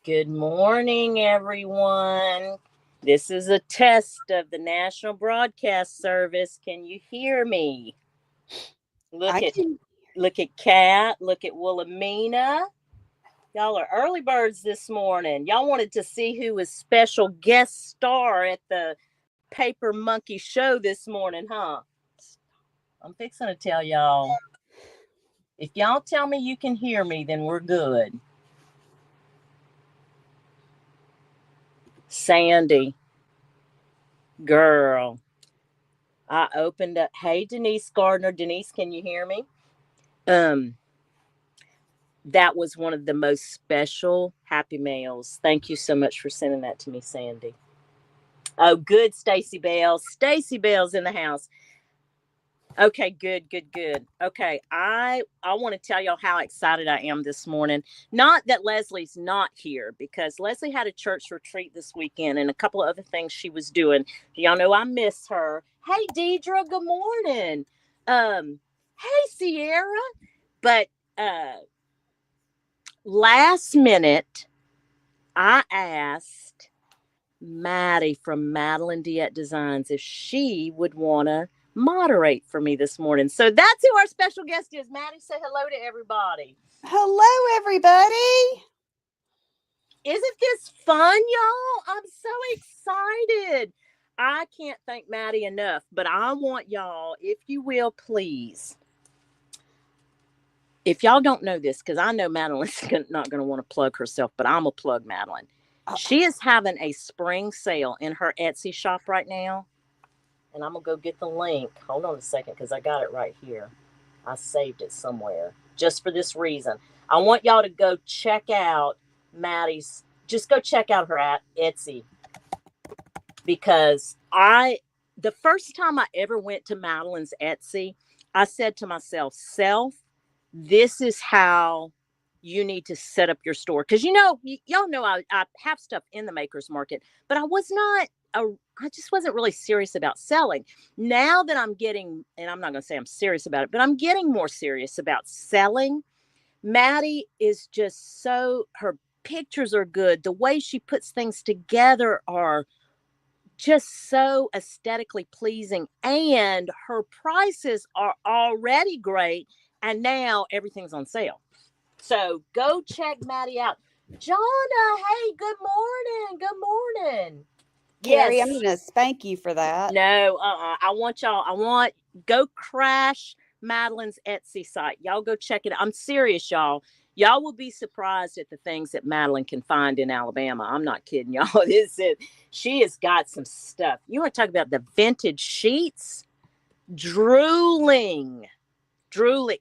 Good morning, everyone. This is a test of the National Broadcast Service. Can you hear me? Look I at can. look at Kat, look at Wilhelmina. Y'all are early birds this morning. Y'all wanted to see who was special guest star at the Paper Monkey show this morning, huh? I'm fixing to tell y'all. If y'all tell me you can hear me, then we're good. Sandy, girl, I opened up. Hey, Denise Gardner. Denise, can you hear me? Um, that was one of the most special happy mails. Thank you so much for sending that to me, Sandy. Oh, good, Stacy Bell. Stacy Bell's in the house. Okay, good. Okay, I want to tell y'all how excited I am this morning. Not that Leslie's not here, because Leslie had a church retreat this weekend and a couple of other things she was doing. Y'all know I miss her. Hey, Deidre, good morning. Hey, Sierra. But last minute, I asked Maddie from Madeline Diet Designs if she would want to moderate for me this morning. So that's who our special guest is. Maddie, say hello to everybody. Hello, everybody. Isn't this fun, y'all? I'm so excited. I can't thank Maddie enough, but I want y'all, if you will, please. If y'all don't know this, because I know Madeline's not going to want to plug herself, but I'm going to plug Madeline. She is having a spring sale in her Etsy shop right now. And I'm going to go get the link. Hold on a second, because I got it right here. I saved it somewhere just for this reason. I want y'all to go check out Maddie's. Just go check out her at Etsy. Because the first time I ever went to Madeline's Etsy, I said to myself, this is how you need to set up your store. Because, y'all know I have stuff in the Maker's Market, but I just wasn't really serious about selling. Now that I'm getting, and I'm not going to say I'm serious about it, but I'm getting more serious about selling. Maddie is just her pictures are good. The way she puts things together are just so aesthetically pleasing, and her prices are already great. And now everything's on sale. So go check Maddie out. Jonna, hey, good morning. Good morning. Carrie, Yes. I'm going to spank you for that. No, go crash Madeline's Etsy site. Y'all go check it out. I'm serious, y'all. Y'all will be surprised at the things that Madeline can find in Alabama. I'm not kidding, y'all. She has got some stuff. You want to talk about the vintage sheets? Drooling.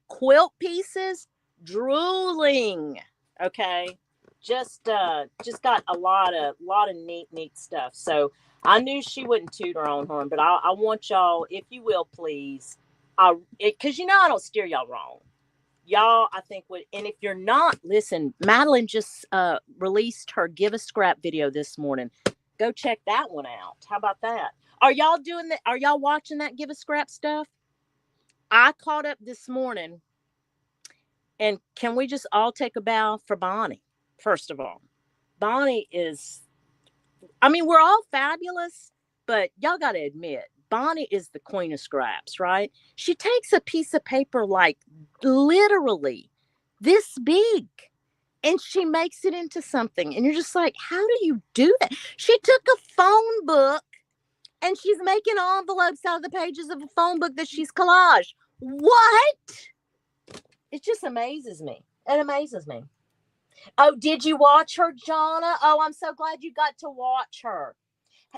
Quilt pieces? Drooling. Okay. Just got a lot of neat stuff. So I knew she wouldn't toot her own horn, but I want y'all, if you will, please, because I don't steer y'all wrong. Y'all, I think and if you're not, listen, Madeline just released her Give a Scrap video this morning. Go check that one out. How about that? Are y'all doing that? Are y'all watching that Give a Scrap stuff? I caught up this morning, and can we just all take a bow for Bonnie? First of all, Bonnie we're all fabulous, but y'all got to admit, Bonnie is the queen of scraps, right? She takes a piece of paper like literally this big, and she makes it into something. And you're just like, how do you do that? She took a phone book and she's making envelopes out of the pages of a phone book that she's collaged. What? It just amazes me. It amazes me. Oh, did you watch her, Jonna? Oh, I'm so glad you got to watch her.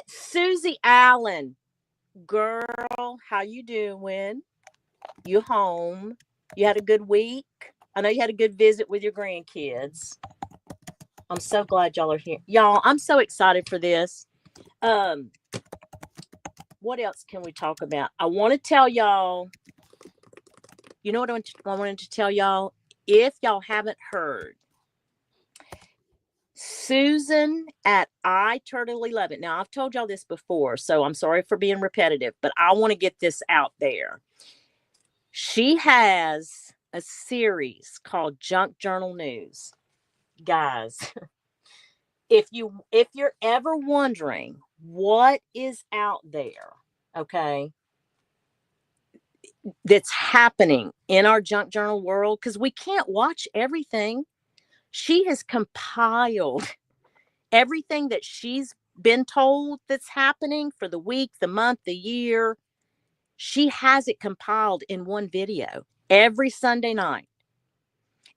Susie Allen, girl, how you doing? You home? You had a good week? I know you had a good visit with your grandkids. I'm so glad y'all are here. Y'all, I'm so excited for this. What else can we talk about? I want to tell y'all, you know what I wanted to tell y'all? If y'all haven't heard, Susan at I Totally Love It. Now, I've told y'all this before, so I'm sorry for being repetitive, but I want to get this out there. She has a series called Junk Journal News. Guys, if you're ever wondering what is out there, okay, that's happening in our junk journal world, because we can't watch everything. She has compiled everything that she's been told that's happening for the week, the month, the year. She has it compiled in one video every Sunday night.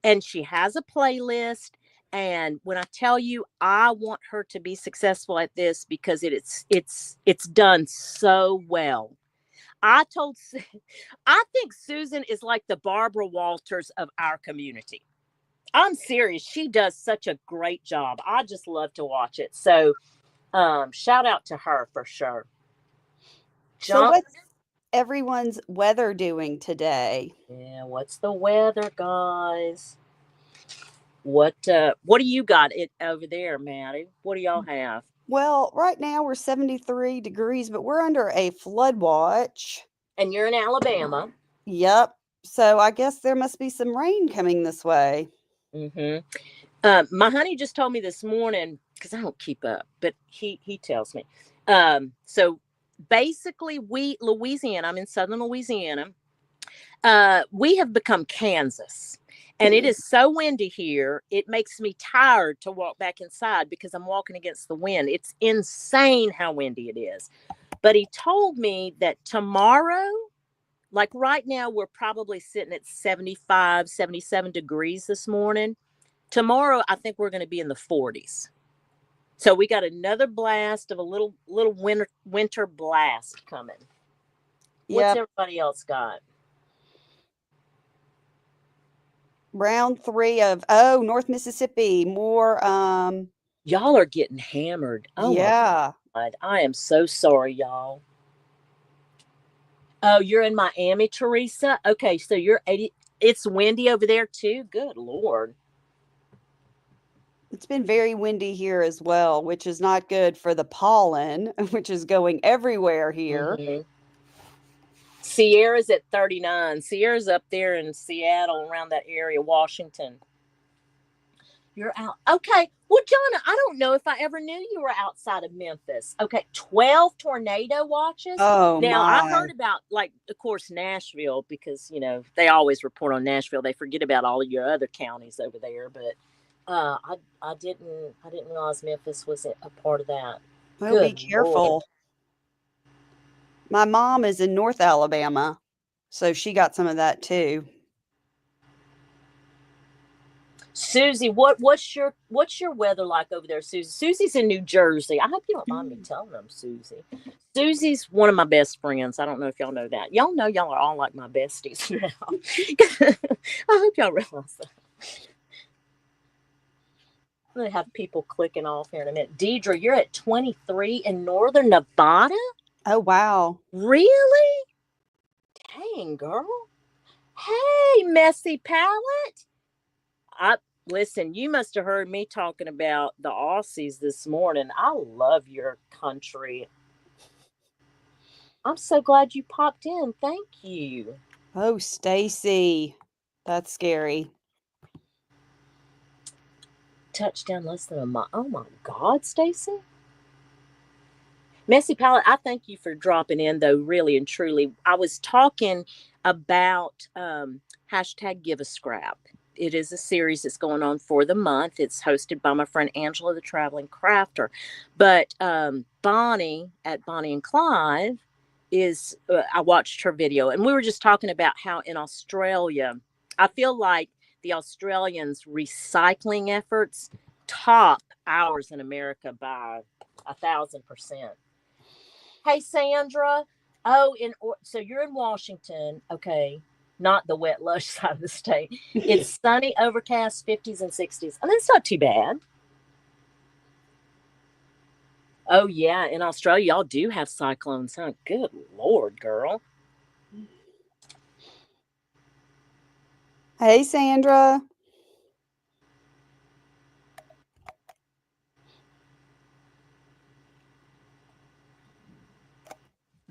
And she has a playlist. And when I tell you, I want her to be successful at this because it's done so well. I told I think Susan is like the Barbara Walters of our community. I'm serious. She does such a great job. I just love to watch it. So shout out to her for sure. So Jump. what's everyone's weather doing today? Yeah, what's the weather, guys? What do you got it over there, Maddie? What do y'all have? Well, right now we're 73 degrees, but we're under a flood watch. And you're in Alabama. Yep. So I guess there must be some rain coming this way. Mm-hmm. My honey just told me this morning, because I don't keep up, but he tells me. So basically, Louisiana. I'm in southern Louisiana. We have become Kansas. And it is so windy here, it makes me tired to walk back inside because I'm walking against the wind. It's insane how windy it is. But he told me that tomorrow, like right now, we're probably sitting at 75, 77 degrees this morning. Tomorrow, I think we're going to be in the 40s. So we got another blast of a little winter blast coming. What's everybody else got? Round 3 of North Mississippi. More Y'all are getting hammered. Oh yeah. my God. I am so sorry, y'all. Oh, you're in Miami, Teresa? Okay, so you're 80. It's windy over there too? Good Lord. It's been very windy here as well, which is not good for the pollen, which is going everywhere here. Mm-hmm. Sierra's at 39. Sierra's up there in Seattle, around that area, Washington. You're out. Okay. Well, Jonna, I don't know if I ever knew you were outside of Memphis. Okay. 12 tornado watches. Oh Now, I my. heard about, like, of course, Nashville, because, they always report on Nashville. They forget about all of your other counties over there. But I didn't realize Memphis was a part of that. Well, be Good Lord. careful. My mom is in North Alabama, so she got some of that too. Susie, what's your weather like over there, Susie? Susie's in New Jersey. I hope you don't mind me telling them, Susie. Susie's one of my best friends. I don't know if y'all know that. Y'all know y'all are all like my besties now. I hope y'all realize that. I'm gonna have people clicking off here in a minute. Deidre, you're at 23 in northern Nevada? Oh wow. Really? Dang, girl. Hey, messy palette. Listen, you must have heard me talking about the Aussies this morning. I love your country. I'm so glad you popped in. Thank you. Oh, Stacy. That's scary. Touchdown less than a mile. Oh my God, Stacy. Messy Palette, I thank you for dropping in, though, really and truly. I was talking about hashtag Give a Scrap. It is a series that's going on for the month. It's hosted by my friend Angela, the Traveling Crafter. But Bonnie at Bonnie and Clive I watched her video, and we were just talking about how in Australia, I feel like the Australians' recycling efforts top ours in America by 1,000%. Hey, Sandra. Oh, so you're in Washington. Okay. Not the wet, lush side of the state. It's sunny, overcast, 50s and 60s. I mean, it's not too bad. Oh, yeah. In Australia, y'all do have cyclones, huh? Good Lord, girl. Hey, Sandra.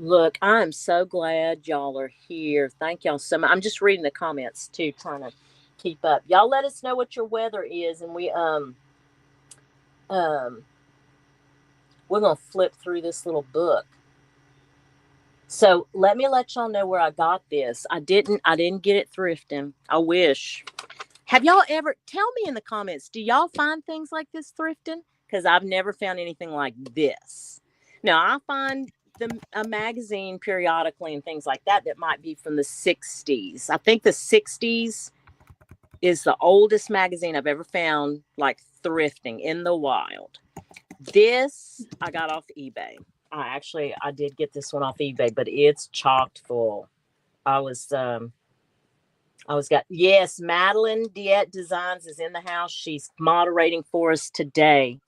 Look, I'm so glad y'all are here. Thank y'all so much. I'm just reading the comments too, trying to keep up. Y'all let us know what your weather is, and Um, we're gonna flip through this little book. So let me let y'all know where I got this. I didn't get it thrifting. I wish. Have y'all ever, tell me in the comments, do y'all find things like this thrifting? Because I've never found anything like this. Now, I find a magazine periodically and things like that that might be from the 60s. I think the 60s is the oldest magazine I've ever found, like thrifting in the wild. This I got off eBay. I did get this one off eBay, but it's chocked full. I was yes, Madeline Diet Designs is in the house. She's moderating for us today.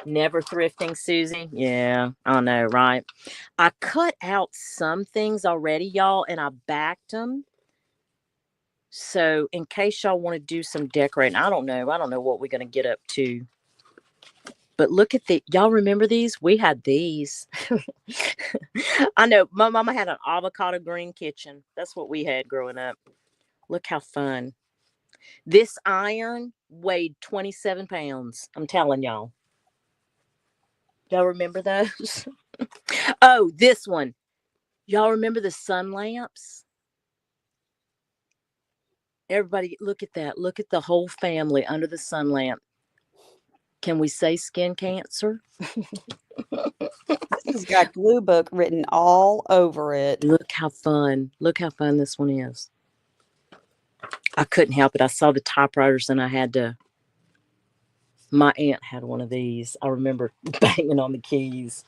Never thrifting, Susie. Yeah, I know, right? I cut out some things already, y'all, and I backed them. So in case y'all want to do some decorating, I don't know what we're gonna get up to. But look at y'all remember these? We had these. I know my mama had an avocado green kitchen. That's what we had growing up. Look how fun. This iron weighed 27 pounds. I'm telling y'all. Y'all remember those? Oh, this one. Y'all remember the sun lamps? Everybody, look at that. Look at the whole family under the sun lamp. Can we say skin cancer? This has got glue book written all over it. Look how fun. Look how fun this one is. I couldn't help it. I saw the typewriters and I had to. My aunt had one of these. I remember banging on the keys.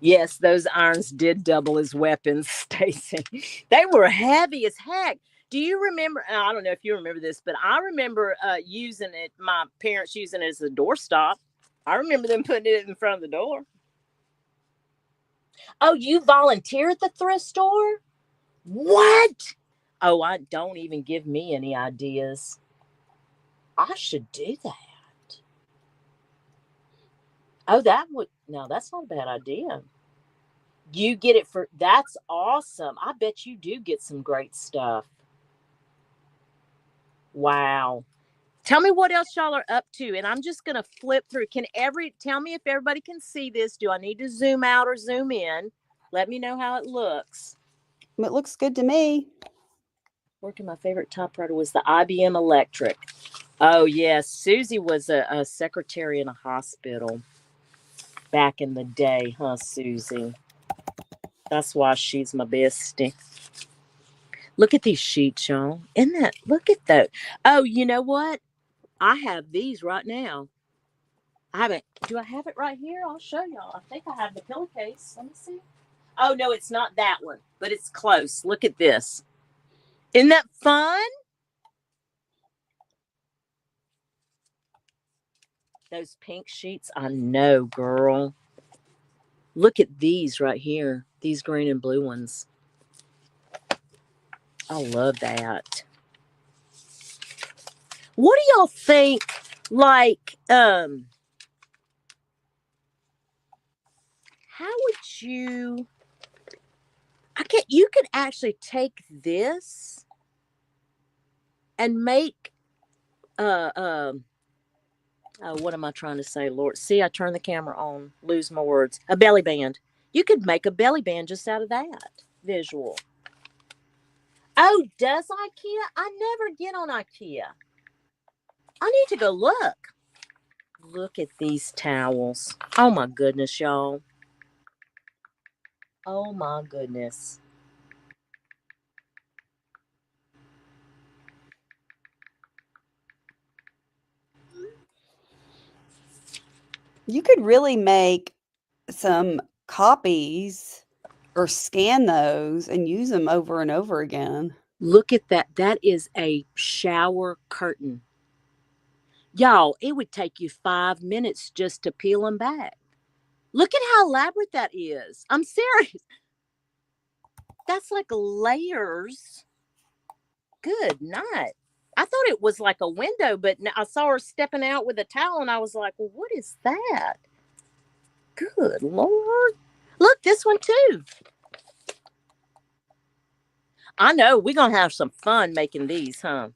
Yes, those irons did double as weapons, Stacy. They were heavy as heck. Do you remember? I don't know if you remember this, but I remember using it, my parents using it as a doorstop. I remember them putting it in front of the door. Oh, you volunteer at the thrift store? What? Oh, I don't even give me any ideas. I should do that. Oh, that's not a bad idea. You get it that's awesome. I bet you do get some great stuff. Wow. Tell me what else y'all are up to. And I'm just going to flip through. Tell me if everybody can see this. Do I need to zoom out or zoom in? Let me know how it looks. It looks good to me. Working my favorite typewriter was the IBM Electric. Oh, yes. Susie was a secretary in a hospital back in the day, huh, Susie? That's why she's my bestie. Look at these sheets, y'all. Look at that. Oh, you know what? I have these right now. Do I have it right here? I'll show y'all. I think I have the pillowcase. Let me see. Oh, no, it's not that one, but it's close. Look at this. Isn't that fun? Those pink sheets, I know, girl. Look at these right here. These green and blue ones. I love that. What do y'all think? Like, how would you? You could actually take this and make what am I trying to say, Lord? See, I turn the camera on, lose my words. A belly band. You could make a belly band just out of that visual. Oh, does IKEA? I never get on IKEA. I need to go look. Look at these towels. Oh my goodness, y'all. Oh my goodness. You could really make some copies or scan those and use them over and over again. Look at that. That is a shower curtain. Y'all, it would take you 5 minutes just to peel them back. Look at how elaborate that is. I'm serious. That's like layers. Good night. I thought it was like a window, but I saw her stepping out with a towel and I was like, well, what is that? Good Lord. Look, this one too. I know we're going to have some fun making these, huh?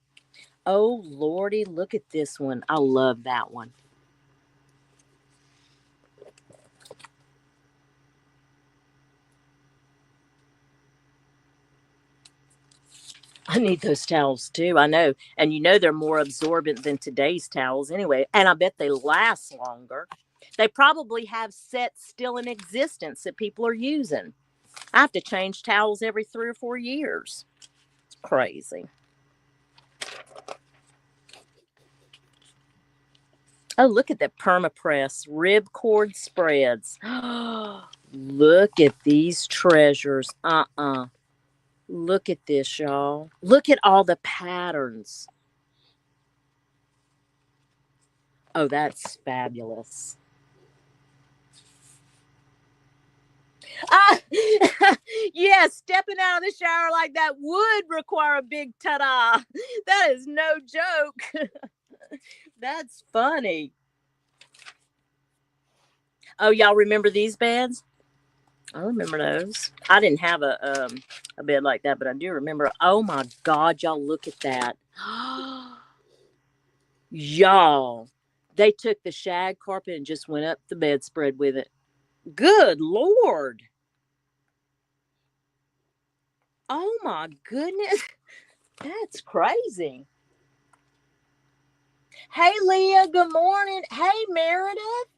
Oh, Lordy, look at this one. I love that one. I need those towels too. I know. And they're more absorbent than today's towels anyway. And I bet they last longer. They probably have sets still in existence that people are using. I have to change towels every 3 or 4 years. It's crazy. Oh, look at that permapress ribcord spreads. Look at these treasures. Look at this, y'all. Look at all the patterns. Oh, that's fabulous. Ah, yeah, stepping out of the shower like that would require a big ta-da. That is no joke. That's funny. Oh, y'all remember these beds? I remember those. I didn't have a bed like that, but I do remember. Oh my God, y'all look at that. Y'all, they took the shag carpet and just went up the bedspread with it. Good Lord. Oh my goodness. That's crazy. Hey, Leah, good morning. Hey, Meredith,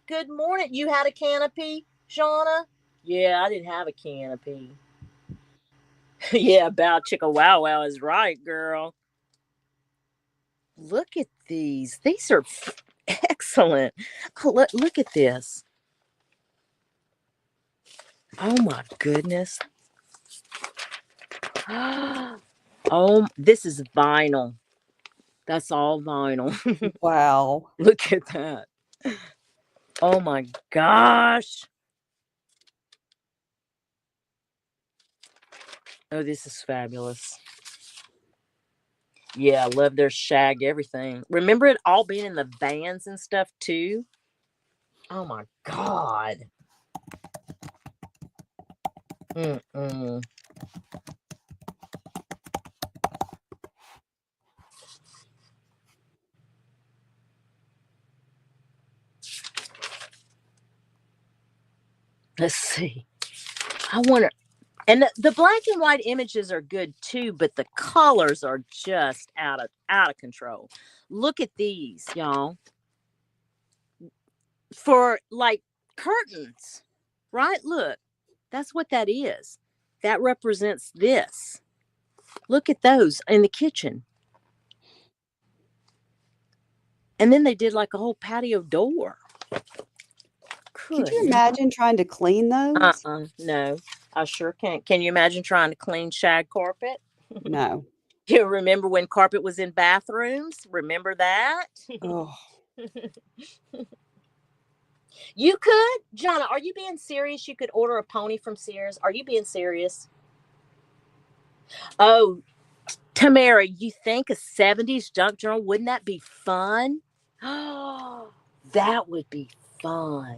good morning. You had a canopy, Shauna? Yeah, I didn't have a canopy. Yeah, about Chicka Wow Wow is right, girl. Look at these. These are excellent. Oh, look at this. Oh my goodness. Oh, this is vinyl. That's all vinyl. Wow. Look at that. Oh my gosh. Oh, this is fabulous. Yeah, I love their shag everything. Remember it all being in the vans and stuff too? Oh my God. Mm-mm. Let's see. I wonder. And the black and white images are good too, but the colors are just out of control. Look at these, y'all. For like curtains, right? Look, that's what that is. That represents this. Look at those in the kitchen. And then they did like a whole patio door. Could you Good. imagine trying to clean those? No, I sure can't. Can you imagine trying to clean shag carpet? No. You remember when carpet was in bathrooms? Remember that? Oh, You could, Jonna. Are you being serious? You could order a pony from Sears. Are you being serious? Oh, Tamara, you think a 70s junk journal, wouldn't that be fun? Oh, that would be fun.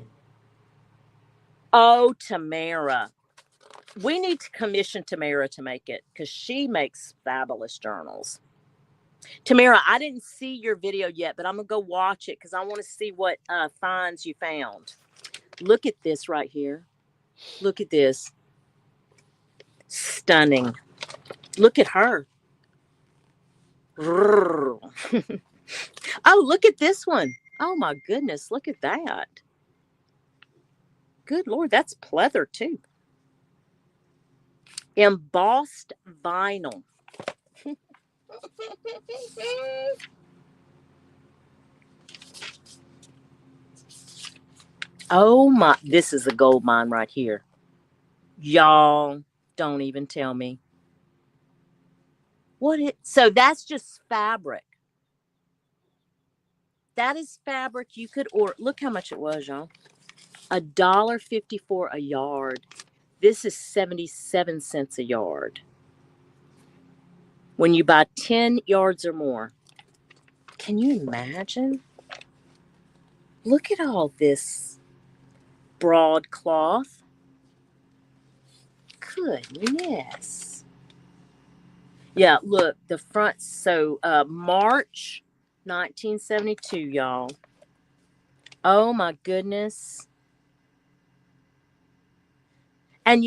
Oh, Tamara. We need to commission Tamara to make it because she makes fabulous journals. Tamara, I didn't see your video yet, but I'm going to go watch it because I want to see what finds you found. Look at this right here. Look at this. Stunning. Look at her. Oh, look at this one. Oh my goodness, look at that. Good Lord, that's pleather too. Embossed vinyl. Oh my, this is a gold mine right here. Y'all, don't even tell me. So that's just fabric. That is fabric you could order. Look how much it was, y'all. $1.54 a yard. This is 77 cents a yard. When you buy 10 yards or more. Can you imagine? Look at all this broadcloth. Goodness. Yeah, look, the front. So March 1972, y'all. Oh my goodness. And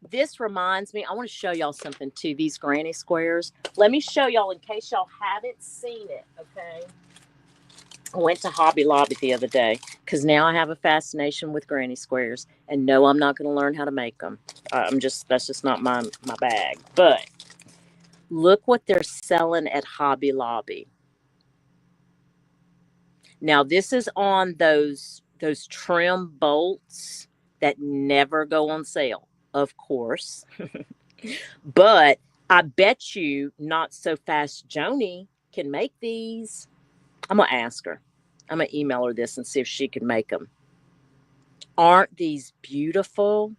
this reminds me, I want to show y'all something too. These granny squares. Let me show y'all in case y'all haven't seen it. Okay. I went to Hobby Lobby the other day because now I have a fascination with granny squares. And no, I'm not going to learn how to make them. That's just not my bag. But look what they're selling at Hobby Lobby. Now this is on those trim bolts that never go on sale, of course. But I bet you not so fast Joni can make these. I'm gonna ask her. I'm gonna email her this and see if she can make them. Aren't these beautiful?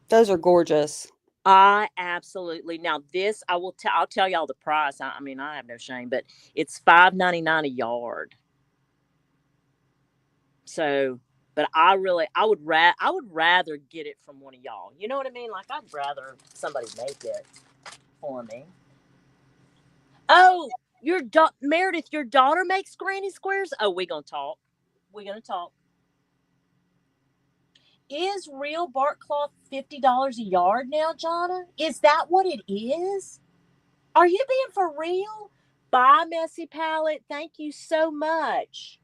Those are gorgeous. I absolutely. Now this I will tell. I'll tell y'all the price. I mean, I have no shame, but it's $5.99 a yard. So, but I would rather get it from one of y'all. You know what I mean? Like I'd rather somebody make it for me. Oh, Meredith, your daughter makes granny squares. Oh, we gonna talk. We gonna talk. Is real bark cloth $50 a yard now, Jonna? Is that what it is? Are you being for real? Bye, Messy Palette. Thank you so much.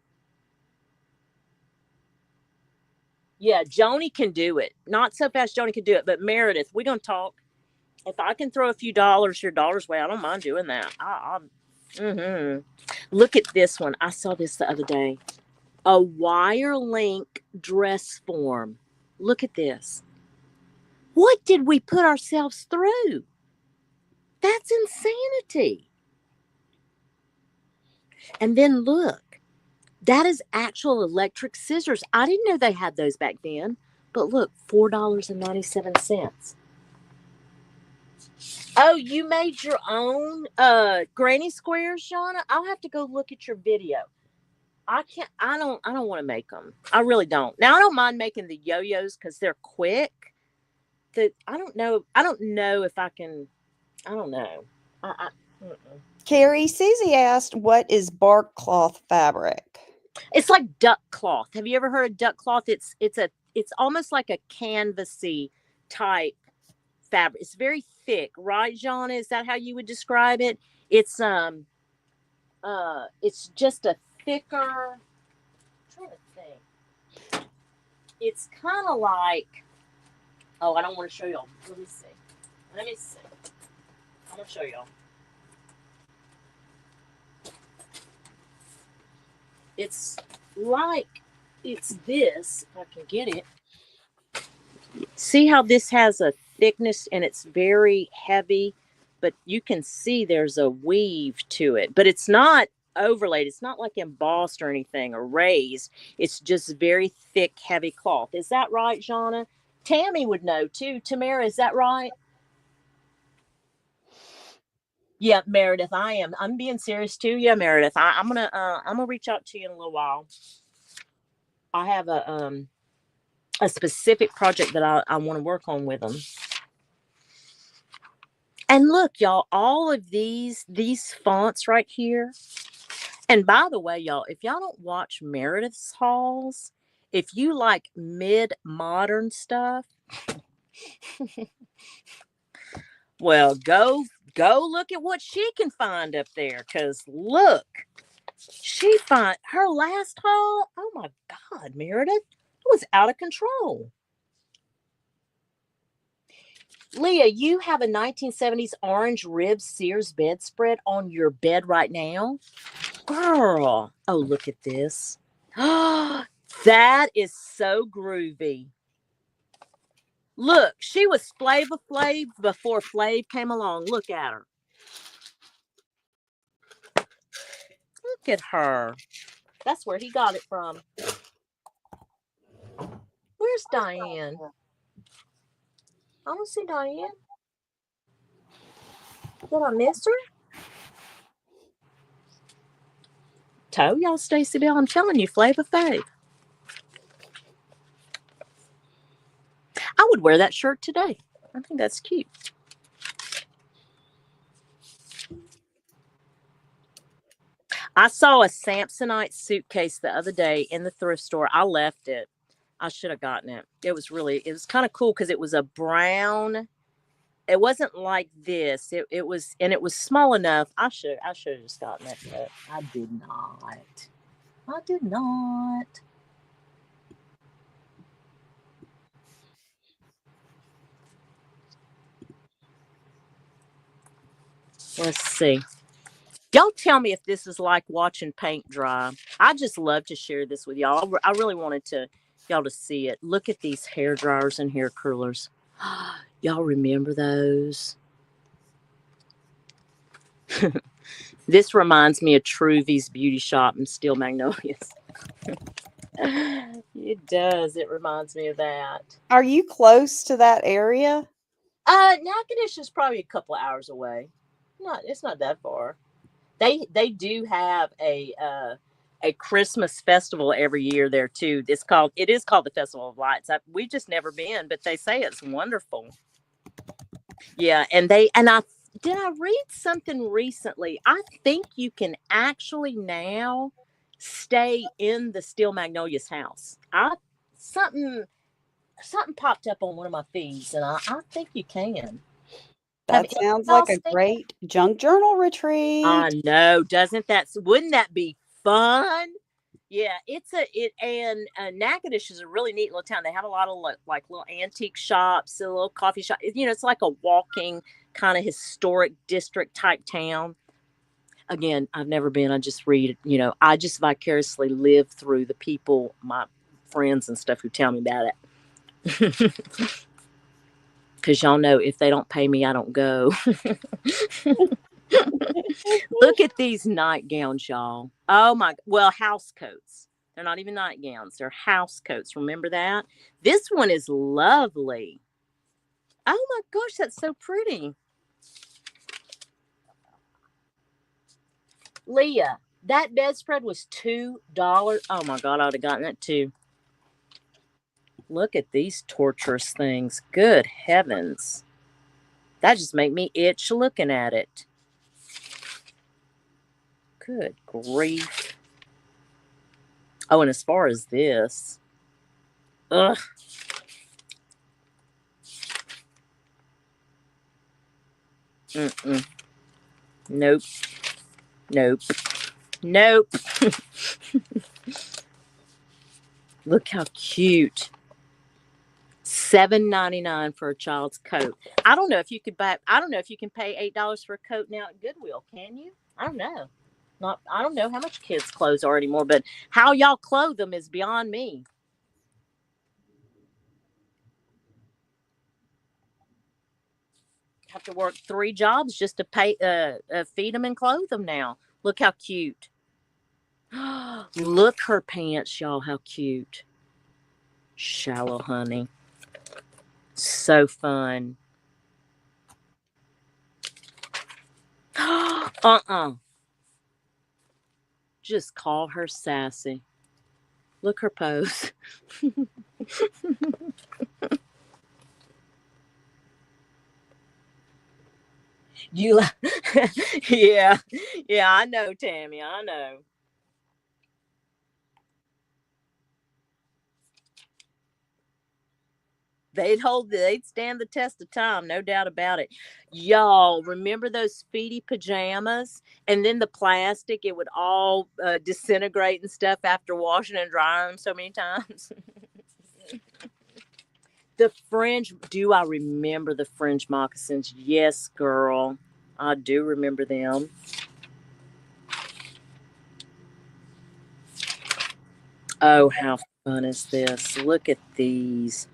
Yeah, Joni can do it. Not so fast Joni can do it, but Meredith, we're gonna talk. If I can throw a few dollars your daughter's way, I don't mind doing that. Mm-hmm. Look at this one. I saw this the other day. A wire link dress form. Look at this. What did we put ourselves through? That's insanity. And then look, that is actual electric scissors. I didn't know they had those back then. But look, $4.97. Oh, you made your own granny squares, Shauna? I'll have to go look at your video. I don't want to make them. I really don't. Now I don't mind making the yo-yos cuz they're quick. I don't know if I can. I don't know. Mm-mm. Carrie, Susie asked, what is bark cloth fabric? It's like duck cloth. Have you ever heard of duck cloth? It's almost like a canvasy type fabric. It's very thick, right, Jonna? Is that how you would describe it? It's it's just a thicker. I'm trying to think. It's kind of like. Oh, I don't want to show y'all. Let me see. Let me see. I'm gonna show y'all. It's like it's this. If I can get it. See how this has a thickness and it's very heavy, but you can see there's a weave to it. But it's not overlaid. It's not like embossed or anything or raised. It's just very thick, heavy cloth. Is that right, Shauna? Tammy would know too. Tamara, is that right? Yeah, Meredith, I am. I'm being serious too. Yeah, Meredith, I'm gonna reach out to you in a little while. I have a specific project that I want to work on with them. And look, y'all, all of these fonts right here. And by the way, y'all, if y'all don't watch Meredith's hauls, if you like mid-modern stuff, well, go look at what she can find up there. Cause look, she find her last haul. Oh my God, Meredith, it was out of control. Leah, you have a 1970s orange rib Sears bedspread on your bed right now? Girl. Oh, look at this. That is so groovy. Look, she was Flava Flav before Flav came along. Look at her. Look at her. That's where he got it from. Where's Diane? I don't see Diane. Did I miss her? Told y'all, Stacy Bell. I'm telling you, Flava Flav. I would wear that shirt today. I think that's cute. I saw a Samsonite suitcase the other day in the thrift store. I left it. I should have gotten it. It was kind of cool because it was a brown. It wasn't like this. It was small enough. I should have just gotten it, but I did not. I did not. Let's see. Y'all tell me if this is like watching paint dry. I just love to share this with y'all. I really wanted to y'all to see it. Look at these hair dryers and hair curlers. Y'all remember those? This reminds me of Truvy's Beauty Shop in Steel Magnolias. It does. It reminds me of that. Are you close to that area? Natchitoches is probably a couple of hours away. It's not that far. They do have a Christmas festival every year there too. It is called the Festival of Lights. We've just never been, but they say it's wonderful. Yeah, and I did I read something recently. I think you can actually now stay in the Steel Magnolias house. I something something popped up on one of my feeds, and I think you can. Have That any of sounds y'all like a stayed? great junk journal I retreat. know, wouldn't that be fun? Yeah, and Natchitoches is a really neat little town. They have a lot of like little antique shops, a little coffee shop. It's like a walking kind of historic district type town. Again, I've never been. I just read. I just vicariously live through the people, my friends and stuff, who tell me about it. Because y'all know if they don't pay me, I don't go. Look at these nightgowns, y'all. Oh my, well, house coats. They're not even nightgowns, they're house coats. Remember that? This one is lovely. Oh my gosh, that's so pretty. Leah, that bedspread was $2. Oh my God, I would have gotten it too. Look at these torturous things. Good heavens. That just make me itch looking at it. Good grief. Oh, and as far as this, ugh. Mm-mm. Nope. Nope. Nope. Look how cute. $7.99 for a child's coat. I don't know if you could buy. I don't know if you can pay $8 for a coat now at Goodwill. Can you? I don't know. Not. I don't know how much kids' clothes are anymore, but how y'all clothe them is beyond me. Have to work 3 jobs just to feed them and clothe them now. Look how cute. Look her pants, y'all. How cute. Shallow honey. So fun. Just call her sassy. Look her pose. You, yeah, yeah. I know, Tammy. I know. They'd stand the test of time, no doubt about it. Y'all remember those feety pajamas, and then the plastic, it would all disintegrate and stuff after washing and drying them so many times. The fringe, do I remember the fringe moccasins? Yes, girl, I do remember them. Oh, how fun is this? Look at these.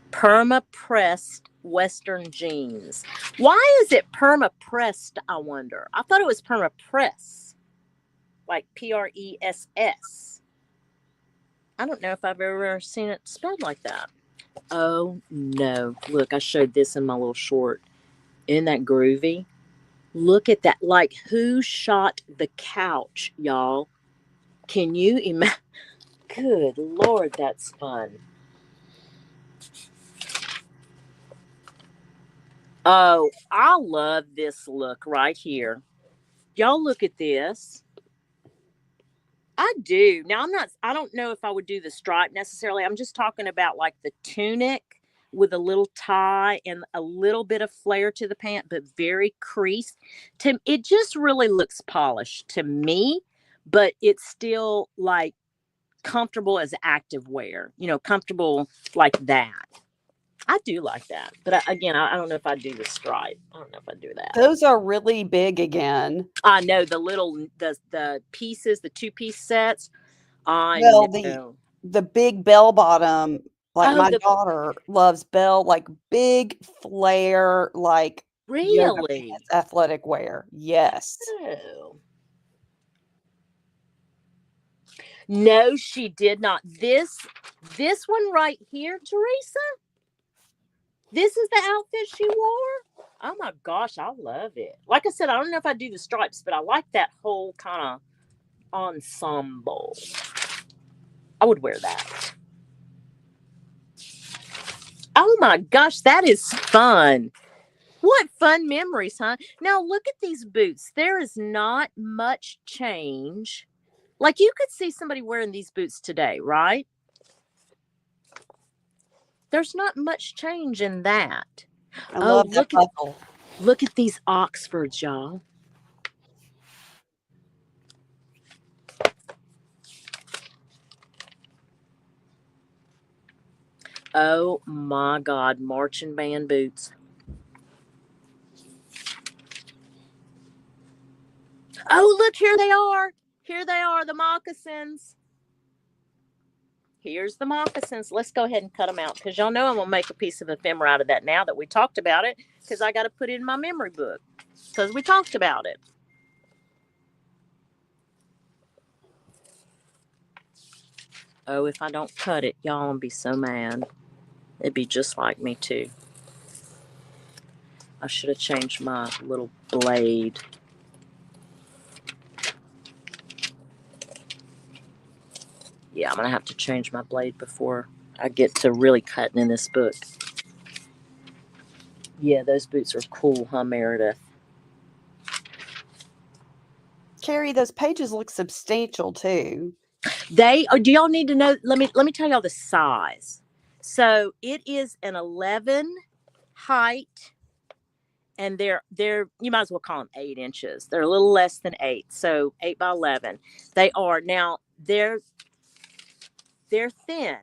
Perma pressed Western jeans. Why is it perma pressed? I wonder. I thought it was perma press, like PRESS. I don't know if I've ever seen it spelled like that. Oh no. Look, I showed this in my little short. Isn't that groovy? Look at that. Like, who shot the couch, y'all? Can you imagine? Good Lord, that's fun. Oh, I love this look right here. Y'all look at this. I do. Now I don't know if I would do the stripe necessarily. I'm just talking about like the tunic with a little tie and a little bit of flare to the pant, but very creased. It just really looks polished to me, but it's still like comfortable as active wear, comfortable like that. I do like that. But again, I don't know if I do the stripe. I don't know if I do that. Those are really big again. I know the pieces, the two-piece sets. I Well, know. the big bell bottom, like Oh, my daughter loves bell, like big flare, like yoga really? pants, athletic wear. Yes. Oh. No, she did not. This one right here, Teresa. This is the outfit she wore. Oh my gosh, I love it. Like I said, I don't know if I do the stripes, but I like that whole kind of ensemble. I would wear that. Oh my gosh, that is fun. What fun memories, huh? Now look at these boots. There is not much change. Like you could see somebody wearing these boots today, right? There's not much change in that. I Oh, love that buckle. look at these Oxfords, y'all. Oh my God, marching band boots. Oh, look, here they are. Here they are, the moccasins. Here's the moccasins. Let's go ahead and cut them out because y'all know I'm going to make a piece of ephemera out of that now that we talked about it because I got to put it in my memory book because we talked about it. Oh, if I don't cut it, y'all will be so mad. It'd be just like me, too. I should have changed my little blade. Yeah, I'm going to have to change my blade before I get to really cutting in this book. Yeah, those boots are cool, huh, Meredith? Carrie, those pages look substantial too. Do y'all need to know? Let me tell y'all the size. So it is an 11 height, and they're you might as well call them 8 inches. They're a little less than 8, so 8 by 11. They are now they're thin,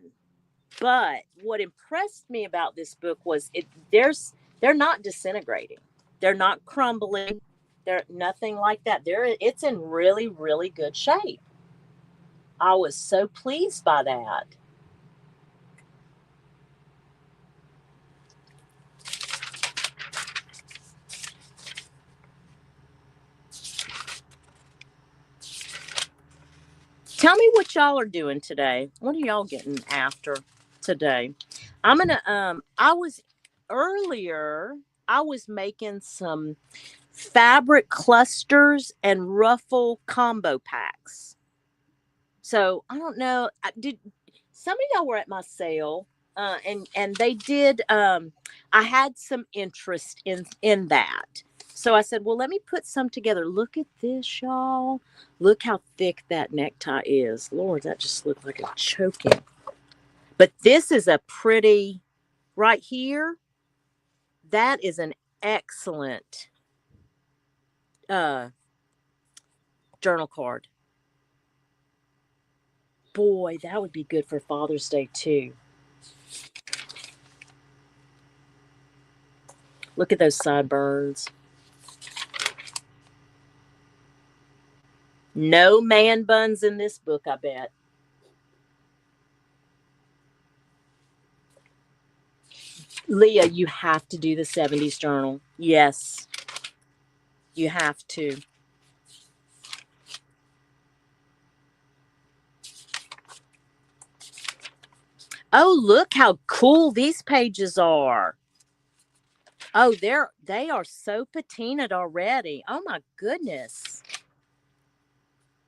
but what impressed me about this book was they're not disintegrating, they're not crumbling, they're nothing like that. It's in really really good shape. I was so pleased by that. Tell me what y'all are doing today. What are y'all getting after today? I was earlier, I was making some fabric clusters and ruffle combo packs. So I don't know. Did some of y'all were at my sale? And they did. I had some interest in that, so I said, "Well, let me put some together." Look at this, y'all. Look how thick that necktie is. Lord, that just looked like a choking. But this is a pretty right here. That is an excellent uh, journal card. Boy, that would be good for Father's Day too. Look at those sideburns. No man buns in this book, I bet. Leah, you have to do the 70s journal. Yes, you have to. Oh, look how cool these pages are. Oh, they are so patinaed already. Oh my goodness.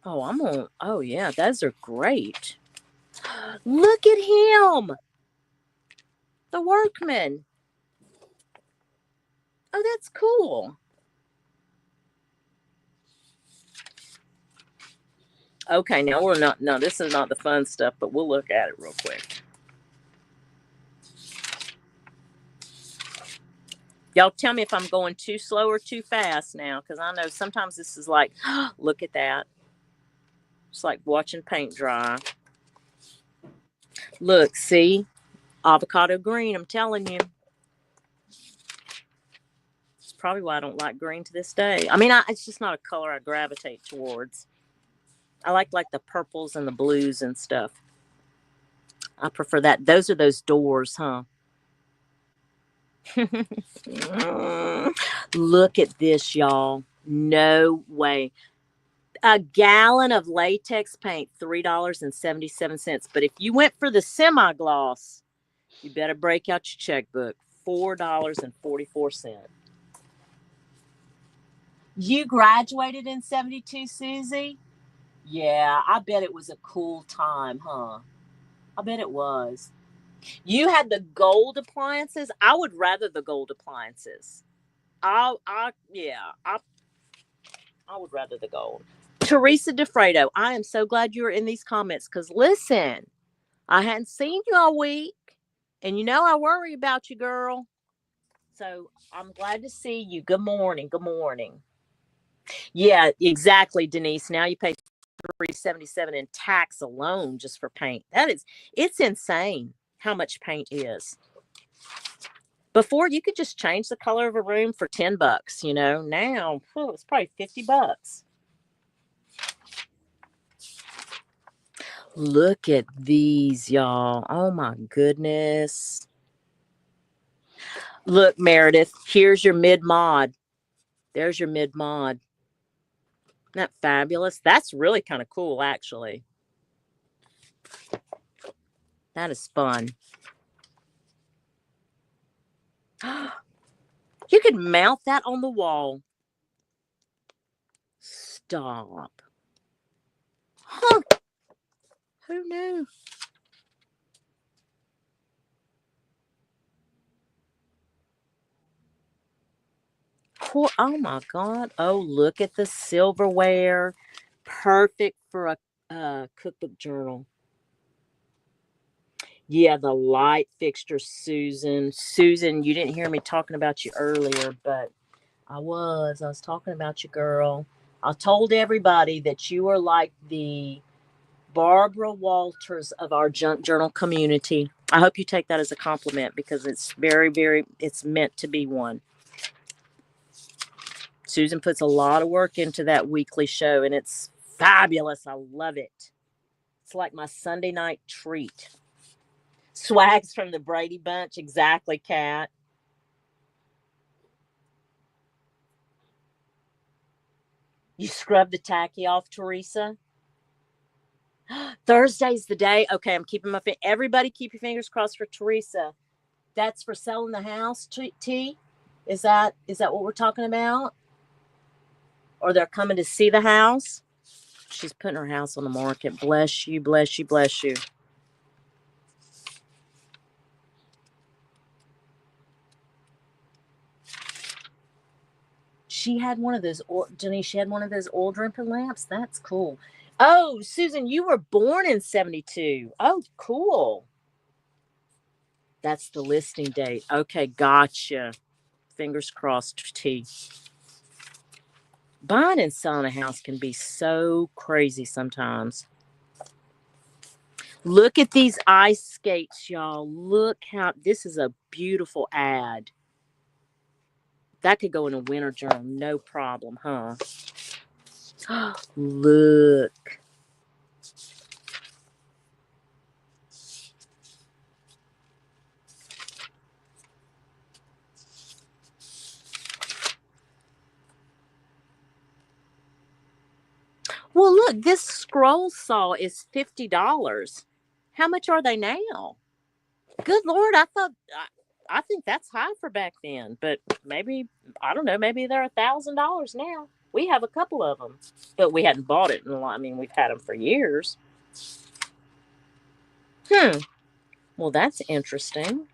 Oh yeah, those are great. Look at him. The workman. Oh, that's cool. Okay, now we're not. No, this is not the fun stuff, but we'll look at it real quick. Y'all tell me if I'm going too slow or too fast now, because I know sometimes this is like, look at that. It's like watching paint dry. Look, see? Avocado green, I'm telling you. It's probably why I don't like green to this day. I mean, it's just not a color I gravitate towards. I like the purples and the blues and stuff. I prefer that. Those are those doors, huh? Look at this, y'all. No way. A gallon of latex paint, $3.77. But if you went for the semi-gloss, you better break out your checkbook, $4.44. You graduated in 72, Susie? Yeah, I bet it was a cool time, huh? I bet it was. You had the gold appliances. I would rather the gold appliances. Yeah, I would rather the gold. Teresa DeFredo, I am so glad you were in these comments because listen, I hadn't seen you all week, and you know I worry about you, girl. So I'm glad to see you. Good morning. Good morning. Yeah, exactly, Denise. Now you pay $3.77 in tax alone just for paint. It's insane how much paint is. Before you could just change the color of a room for $10, you know. Now it's probably $50. Look at these, y'all. Oh my goodness. Look, Meredith, here's your mid mod. There's your mid mod. Isn't that fabulous? That's really kind of cool, actually. That is fun. You could mount that on the wall. Stop. Huh. Who knew? Oh my God. Oh, look at the silverware. Perfect for a cookbook journal. Yeah, the light fixture, Susan. Susan, you didn't hear me talking about you earlier, but I was talking about you, girl. I told everybody that you are like the Barbara Walters of our junk journal community. I hope you take that as a compliment because it's very, very, it's meant to be one. Susan puts a lot of work into that weekly show, and it's fabulous. I love it. It's like my Sunday night treat. Swags from the Brady Bunch. Exactly, Kat. You scrub the tacky off, Teresa? Thursday's the day. Okay, I'm keeping everybody keep your fingers crossed for Teresa. That's for selling the house, T? Is that what we're talking about? Or they're coming to see the house? She's putting her house on the market. Bless you, bless you, bless you. She had one of those, Denise, she had one of those oil dripping lamps. That's cool. Oh, Susan, you were born in 72. Oh, cool. That's the listing date. Okay, gotcha. Fingers crossed, T. Buying and selling a house can be so crazy sometimes. Look at these ice skates, y'all. Look how, this is a beautiful ad. That could go in a winter journal, no problem, huh? Look. Well, look, this scroll saw is $50. How much are they now? Good Lord, I think that's high for back then, but maybe, I don't know, maybe they're $1,000 now. We have a couple of them, but we hadn't bought it in a lot. I mean, we've had them for years. Well, that's interesting.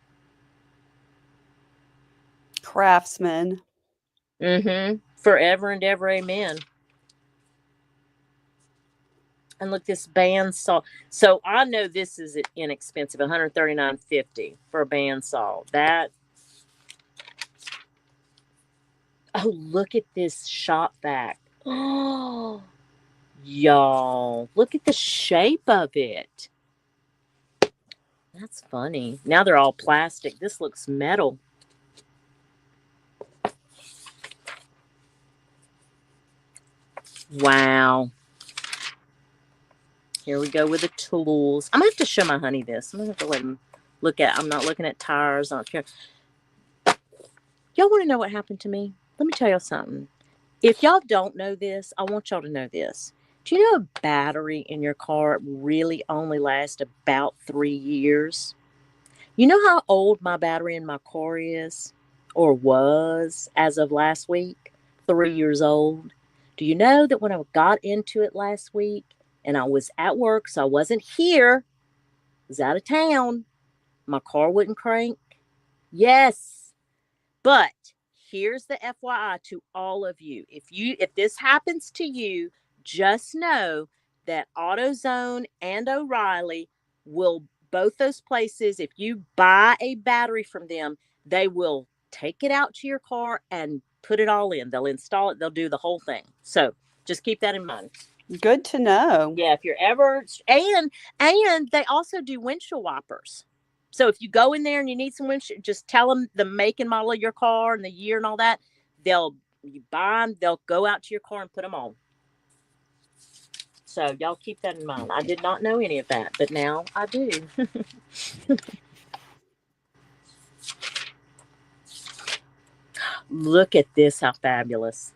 Craftsman. Forever and ever, amen. And look, this bandsaw. So I know this is inexpensive, $139.50 for a bandsaw. That. Oh, look at this shop vac. Oh, y'all, look at the shape of it. That's funny. Now they're all plastic. This looks metal. Wow. Here we go with the tools. I'm going to have to show my honey this. I'm going to have to let him look at. I'm not looking at tires. I don't care. Y'all want to know what happened to me? Let me tell y'all something. If y'all don't know this, I want y'all to know this. Do you know a battery in your car really only lasts about 3 years? You know how old my battery in my car is, or was, as of last week? 3 years old. Do you know that when I got into it last week, and I was at work, so I wasn't here, I was out of town, my car wouldn't crank? Yes. But here's the FYI to all of you. If this happens to you, just know that AutoZone and O'Reilly will, both those places, if you buy a battery from them, they will take it out to your car and put it all in. They'll install it, they'll do the whole thing. So just keep that in mind. Good to know. Yeah, if you're ever, and they also do windshield wipers. So if you go in there and you need some windshield, just tell them the make and model of your car and the year and all that. You buy them, they'll go out to your car and put them on. So y'all keep that in mind. I did not know any of that, but now I do. Look at this, how fabulous.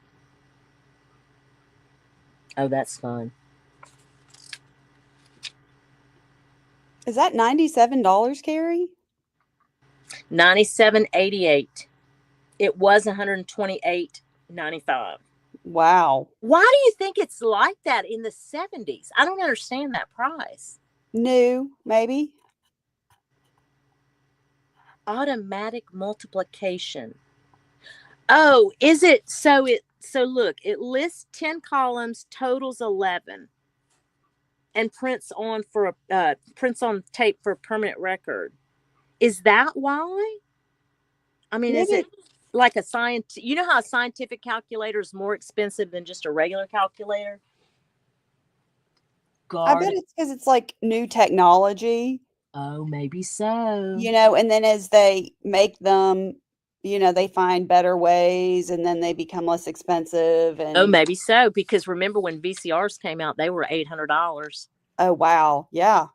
Oh, that's fun. Is that $97, Carrie? $97.88. It was $128.95. Wow. Why do you think it's like that in the 70s? I don't understand that price. New, maybe? Automatic multiplication. Oh, is it so look, it lists 10 columns, totals 11. And prints on tape for a permanent record. Is that why? I mean, Maybe. is it like you know how a scientific calculator is more expensive than just a regular calculator? I bet it's because it's like new technology, Oh, maybe so. and then as they make them, they find better ways and then they become less expensive Oh, and maybe so. Because remember when VCRs came out, they were $800. oh, wow. Yeah.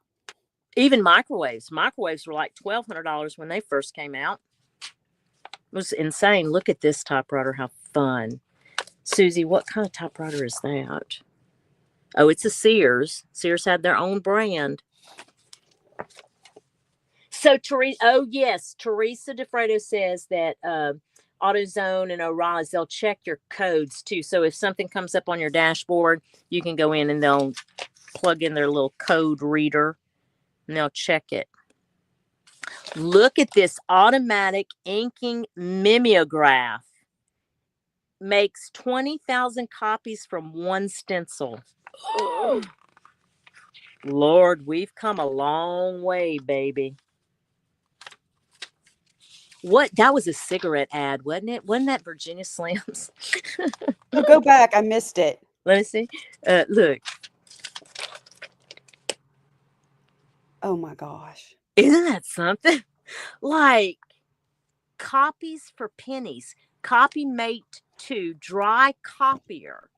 Even microwaves. Microwaves were like $1,200 when they first came out. It was insane. Look at this typewriter. How fun. Susie, what kind of typewriter is that? Oh, it's a Sears. Sears had their own brand. So, yes, Teresa DeFredo says that AutoZone and O'Reilly's, they'll check your codes too. So if something comes up on your dashboard, you can go in and they'll plug in their little code reader and they'll check it. Look at this automatic inking mimeograph. Makes 20,000 copies from one stencil. Oh, Lord, we've come a long way, baby. What? That was a cigarette ad, wasn't it? Wasn't that Virginia Slims? Oh, go back. I missed it. Let me see. Look. Oh my gosh. Isn't that something? Like copies for pennies. Copy Mate 2 dry copier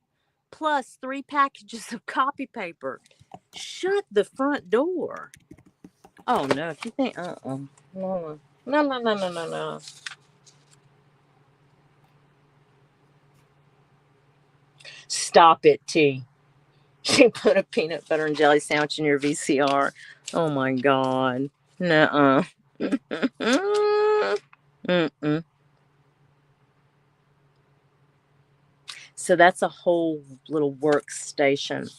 plus 3 packages of copy paper. Shut the front door. Oh no, if you think no. Stop it, T. She put a peanut butter and jelly sandwich in your VCR. Oh my God. Nuh-uh. Mm-mm. So that's a whole little workstation.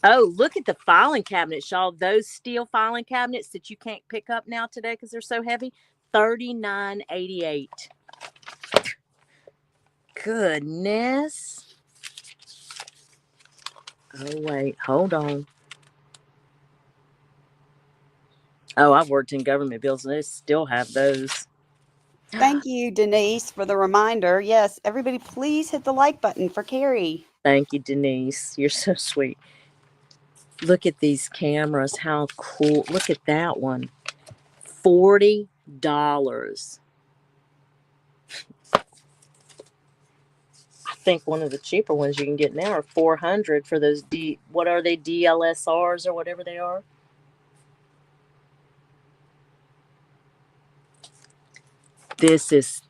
Oh, look at the filing cabinets, y'all. Those steel filing cabinets that you can't pick up now today because they're so heavy. $39.88. Goodness. Oh, wait. Hold on. Oh, I've worked in government buildings and they still have those. Thank you, Denise, for the reminder. Yes, everybody, please hit the like button for Carrie. Thank you, Denise. You're so sweet. Look at these cameras. How cool. Look at that one. $40. I think one of the cheaper ones you can get now are 400 for those what are they, DLSRs or whatever they are. This is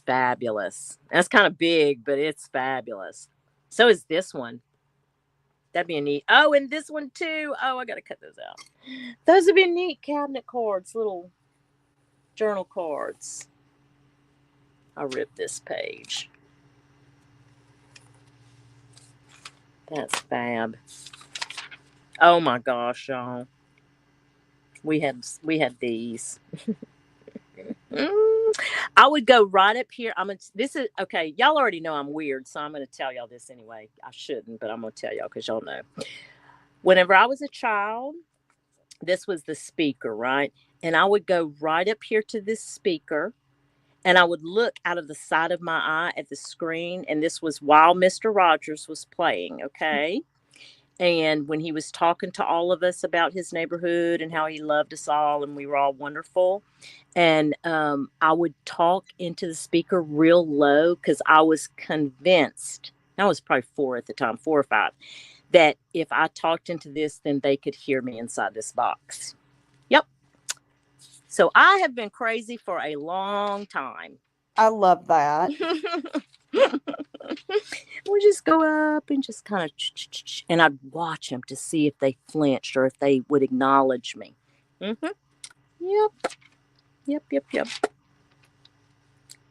fabulous. That's kind of big, but it's fabulous. So is this one. That'd be a neat. Oh, and this one too. Oh, I gotta cut those out. Those would be neat cabinet cards, little journal cards. I'll rip this page. That's fab. Oh my gosh, y'all. We had these. I would go right up here. This is okay. Y'all already know I'm weird, so I'm gonna tell y'all this anyway. I shouldn't, but I'm gonna tell y'all because y'all know. Whenever I was a child, this was the speaker, right? And I would go right up here to this speaker, and I would look out of the side of my eye at the screen. And this was while Mr. Rogers was playing, okay? And when he was talking to all of us about his neighborhood and how he loved us all and we were all wonderful. And I would talk into the speaker real low because I was convinced, I was probably 4 at the time, 4 or 5, that if I talked into this, then they could hear me inside this box. Yep. So I have been crazy for a long time. I love that. We just go up and just kind of, and I'd watch them to see if they flinched or if they would acknowledge me. Mm-hmm. Yep.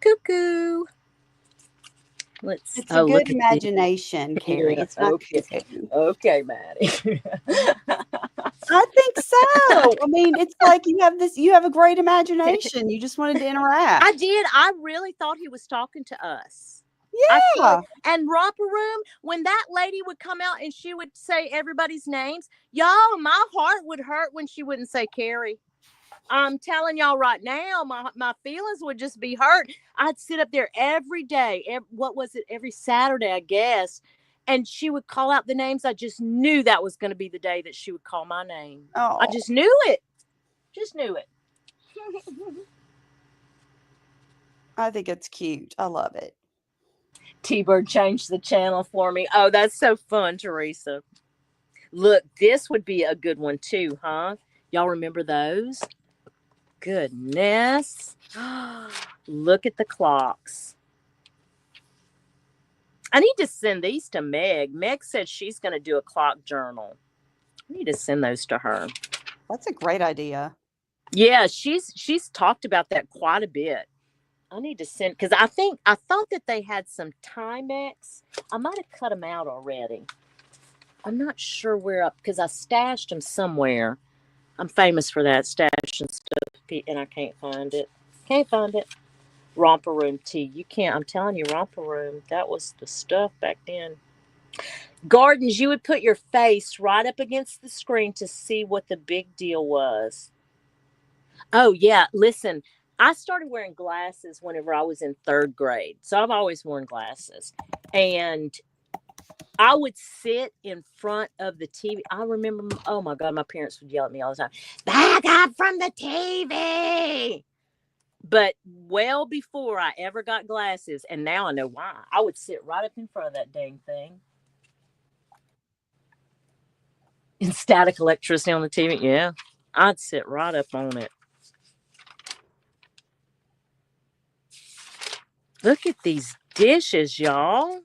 Cuckoo. It's a good imagination, Carrie. Yeah, It's not okay. cuckoo. Okay, Maddie. I think so. I mean, it's like you have a great imagination. You just wanted to interact. I did. I really thought he was talking to us. Yeah. And Romper Room, when that lady would come out and she would say everybody's names, y'all, my heart would hurt when she wouldn't say Carrie. I'm telling y'all right now, my feelings would just be hurt. I'd sit up there every day. Every Saturday, I guess. And she would call out the names. I just knew that was going to be the day that she would call my name. Oh. I just knew it. Just knew it. I think it's cute. I love it. T-Bird changed the channel for me. Oh, that's so fun, Teresa. Look, this would be a good one too, huh? Y'all remember those? Goodness. Look at the clocks. I need to send these to Meg. Meg said she's going to do a clock journal. I need to send those to her. That's a great idea. Yeah, she's talked about that quite a bit. I need to send, because I thought that they had some Timex. I might have cut them out already. I'm not sure where because I stashed them somewhere. I'm famous for that, stashing stuff, and I can't find it. Can't find it. Romper Room tea. You can't. I'm telling you, Romper Room. That was the stuff back then. Gardens, you would put your face right up against the screen to see what the big deal was. Oh, yeah. Listen, I started wearing glasses whenever I was in 3rd grade. So I've always worn glasses. And I would sit in front of the TV. I remember, oh my God, my parents would yell at me all the time, back up from the TV. But well before I ever got glasses, and now I know why, I would sit right up in front of that dang thing. And static electricity on the TV, yeah. I'd sit right up on it. Look at these dishes, y'all.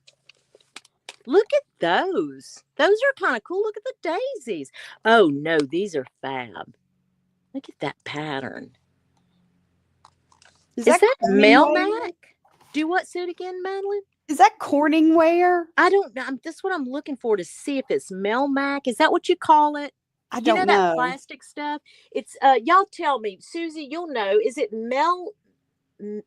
Look at those. Those are kind of cool. Look at the daisies. Oh, no, these are fab. Look at that pattern. Is that Melmac? Do what suit again, Madeline? Is that Corningware? I don't know. That's what I'm looking for to see if it's Melmac. Is that what you call it? I don't know. That plastic stuff? It's y'all tell me. Susie, you'll know. Is it Melamine?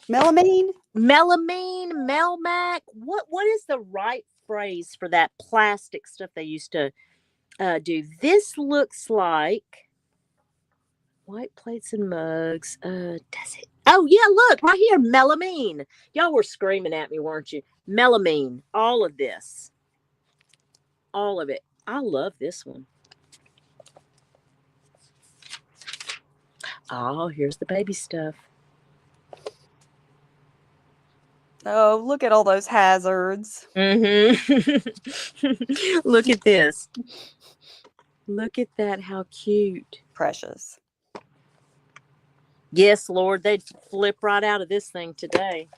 Melamine, Melmac? What is the right phrase for that plastic stuff they used to do? This looks like White plates and mugs. Does it? Oh, yeah, look, right here, melamine. Y'all were screaming at me, weren't you? Melamine. All of this. All of it. I love this one. Oh, here's the baby stuff. Oh, look at all those hazards. Mm-hmm. Look at this. Look at that. How cute. Precious. Yes, Lord, they'd flip right out of this thing today.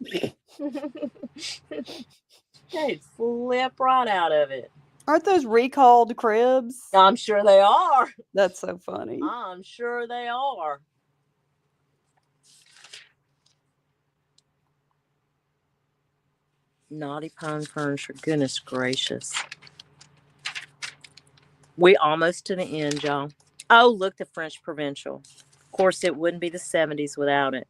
They'd flip right out of it. Aren't those recalled cribs? I'm sure they are. That's so funny. I'm sure they are. Naughty Pine Furniture. Goodness gracious. We almost to the end, y'all. Oh, look, the French Provincial. Of course, it wouldn't be the 70s without it.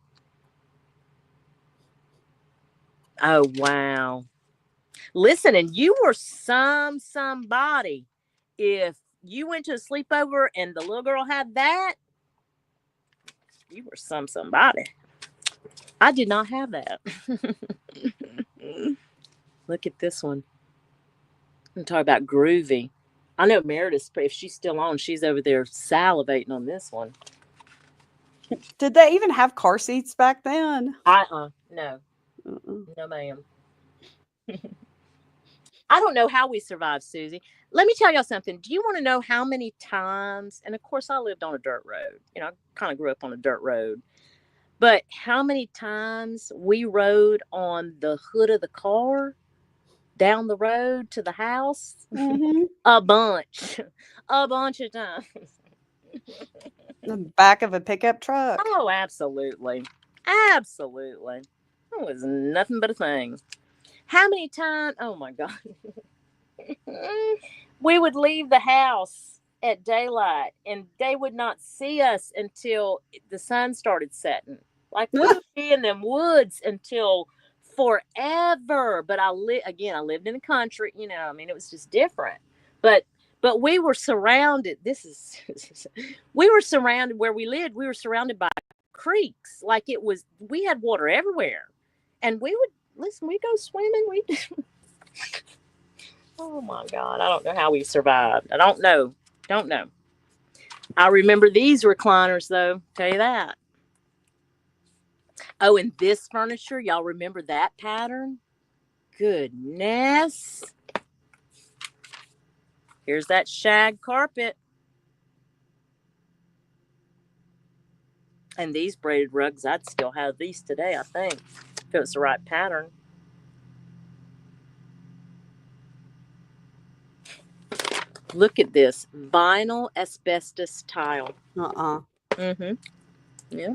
Oh, wow. Listen, and you were somebody. If you went to a sleepover and the little girl had that, you were somebody. I did not have that. Look at this one. I'm talking about groovy. I know Meredith, if she's still on, she's over there salivating on this one. Did they even have car seats back then? No. No, ma'am. I don't know how we survived, Susie. Let me tell y'all something. Do you want to know how many times, and of course I lived on a dirt road. I kind of grew up on a dirt road. But how many times we rode on the hood of the car down the road to the house? Mm-hmm. A bunch. A bunch of times. The back of a pickup truck. Oh, absolutely. Absolutely. It was nothing but a thing. How many times? Oh, my God. We would leave the house at daylight and they would not see us until the sun started setting. Like we would be in them woods until forever. But I lived in the country, it was just different. But we were surrounded. We were surrounded where we lived. We were surrounded by creeks. Like we had water everywhere. And we go swimming. Oh my God. I don't know how we survived. I don't know. I remember these recliners though. Tell you that. Oh, and this furniture, y'all remember that pattern? Goodness. Here's that shag carpet. And these braided rugs, I'd still have these today, I think, if it was the right pattern. Look at this vinyl asbestos tile. Mm-hmm. Yeah.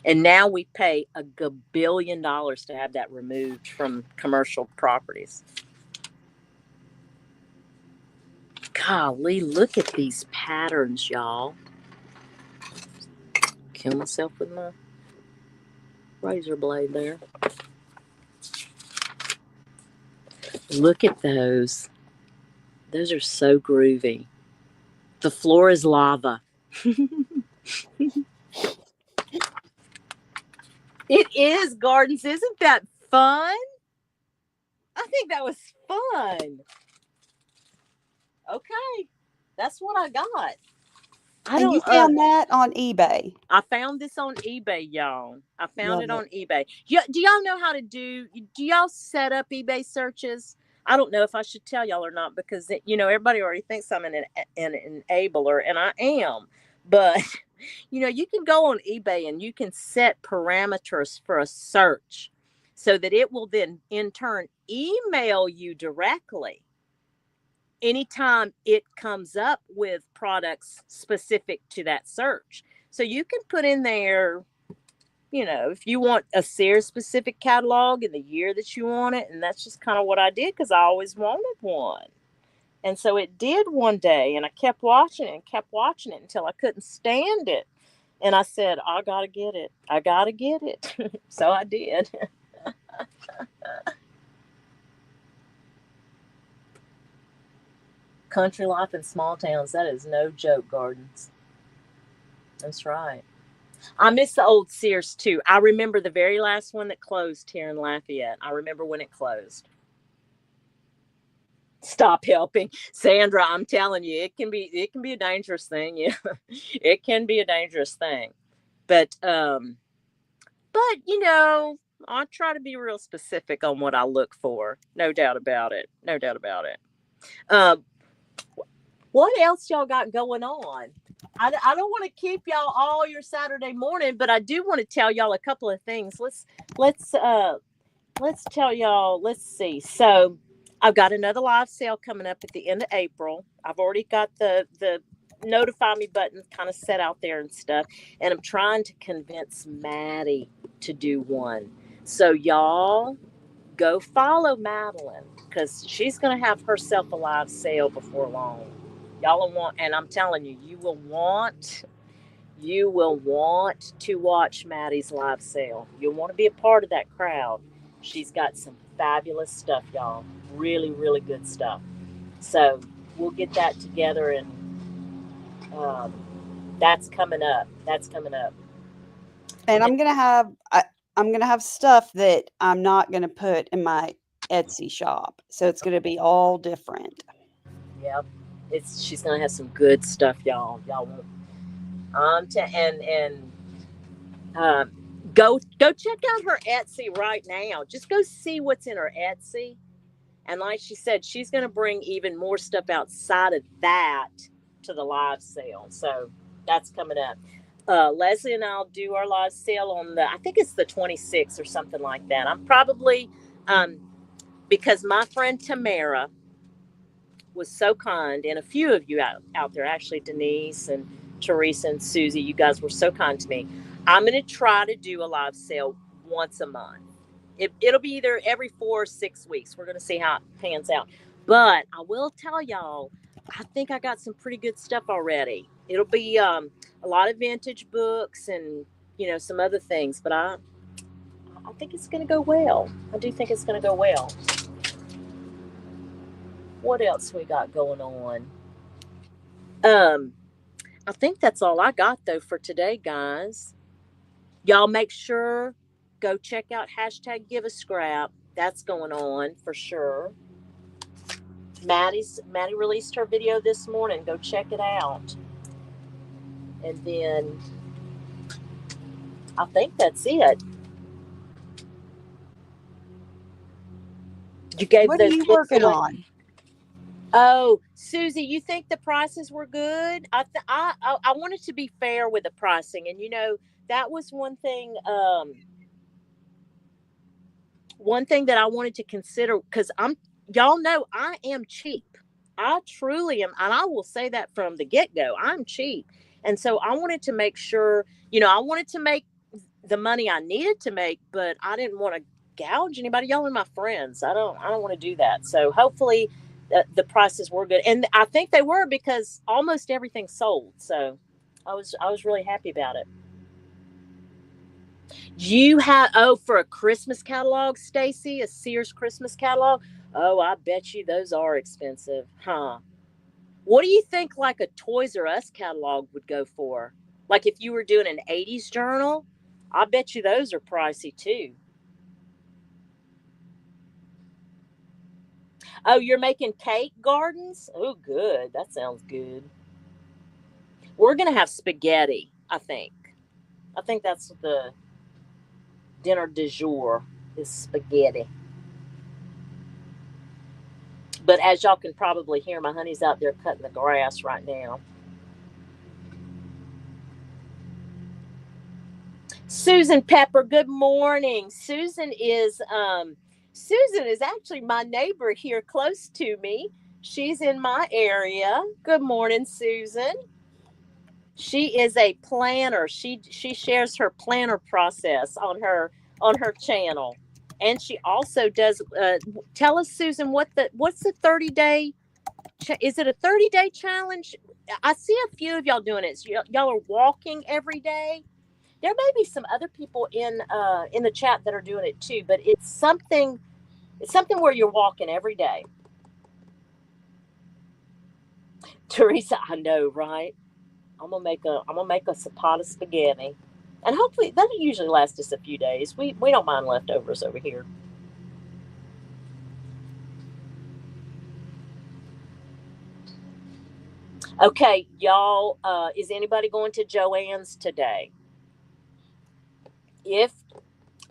And now we pay $1 billion to have that removed from commercial properties. Golly, look at these patterns, y'all. Kill myself with my razor blade there. Look at those. Those are so groovy. The floor is lava. It is, Gardens. Isn't that fun? I think that was fun. Okay. That's what I got. And you found that on eBay? I found this on eBay, y'all. I found it on eBay. Do y'all know how to do y'all set up eBay searches? I don't know if I should tell y'all or not because, everybody already thinks I'm an enabler, and I am. But, you can go on eBay and you can set parameters for a search so that it will then, in turn, email you directly anytime it comes up with products specific to that search. So you can put in there, if you want a Sears specific catalog and the year that you want it. And that's just kind of what I did because I always wanted one. And so it did one day, and I kept watching it until I couldn't stand it. And I said, I got to get it. I got to get it. So I did. Country life in small towns. That is no joke, Gardens. That's right. I miss the old Sears too. I remember the very last one that closed here in Lafayette. I remember when it closed. Stop helping, Sandra. I'm telling you, it can be a dangerous thing. Yeah, it can be a dangerous thing. But I try to be real specific on what I look for. No doubt about it. No doubt about it. Um, what else y'all got going on? I don't want to keep y'all all your Saturday morning, but I do want to tell y'all a couple of things. Let's let's tell y'all. Let's see. So I've got another live sale coming up at the end of April. I've already got the notify me button kind of set out there and stuff, and I'm trying to convince Maddie to do one. So y'all go follow Madeline because she's going to have herself a live sale before long. Y'all will want, and I'm telling you, you will want to watch Maddie's live sale. You'll want to be a part of that crowd. She's got some fabulous stuff, y'all. Really, really good stuff. So we'll get that together, and um, that's coming up. That's coming up. And I'm gonna have stuff that I'm not gonna put in my Etsy shop. So it's gonna be all different. Yep. It's she's gonna have some good stuff, y'all. Y'all won't. And um, go check out her Etsy right now. Just go see what's in her Etsy. And like she said, she's going to bring even more stuff outside of that to the live sale. So that's coming up. Leslie and I'll do our live sale on I think it's the 26th or something like that. I'm probably, um, because my friend Tamara was so kind, and a few of you out there, actually, Denise and Teresa and Susie, you guys were so kind to me. I'm going to try to do a live sale once a month. It'll be either every 4 or 6 weeks. We're going to see how it pans out. But I will tell y'all, I think I got some pretty good stuff already. It'll be a lot of vintage books and some other things. But I think it's going to go well. I do think it's going to go well. What else we got going on? Um, I think that's all I got though for today, guys. Y'all make sure go check out hashtag Give a Scrap. That's going on for sure. Maddie released her video this morning. Go check it out. And then I think that's it. You gave What are those you books working away. on? Oh, Susie, you think the prices were good? I wanted to be fair with the pricing, and that was one thing that I wanted to consider because y'all know I am cheap. I truly am, and I will say that from the get go. I'm cheap, and so I wanted to make sure. I wanted to make the money I needed to make, but I didn't want to gouge anybody. Y'all are my friends. I don't want to do that. So hopefully, the prices were good, and I think they were because almost everything sold. So I was really happy about it. You have for a Christmas catalog, Stacy, a Sears Christmas catalog. Oh, I bet you those are expensive, huh? What do you think like a Toys R Us catalog would go for? Like if you were doing an 80s journal, I bet you those are pricey too. Oh, you're making cake gardens? Oh, good. That sounds good. We're going to have spaghetti, I think. I think that's the dinner du jour is spaghetti. But as y'all can probably hear, my honey's out there cutting the grass right now. Susan Pepper, good morning. Susan is actually my neighbor here close to me. She's in my area. Good morning, Susan. She is a planner. She shares her planner process on her channel, and she also does. Tell us, Susan, what's the 30-day? Is it a 30-day challenge? I see a few of y'all doing it. So y'all are walking every day. There may be some other people in the chat that are doing it too, but it's something. It's something where you're walking every day. Teresa, I know, right? I'm gonna make us a pot of spaghetti, and hopefully that usually lasts us a few days. We don't mind leftovers over here. Okay, y'all. Is anybody going to Joann's today? If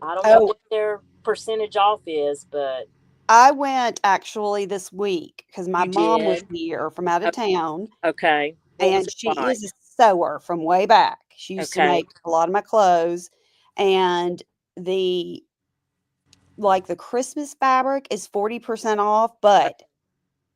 I don't know Oh, what their percentage off is, but I went actually this week because my you mom was did. here from out of town, Okay. What was and it she like? is a sewer from way back. She used to Okay. make a lot of my clothes, and the like the Christmas fabric is 40% off, but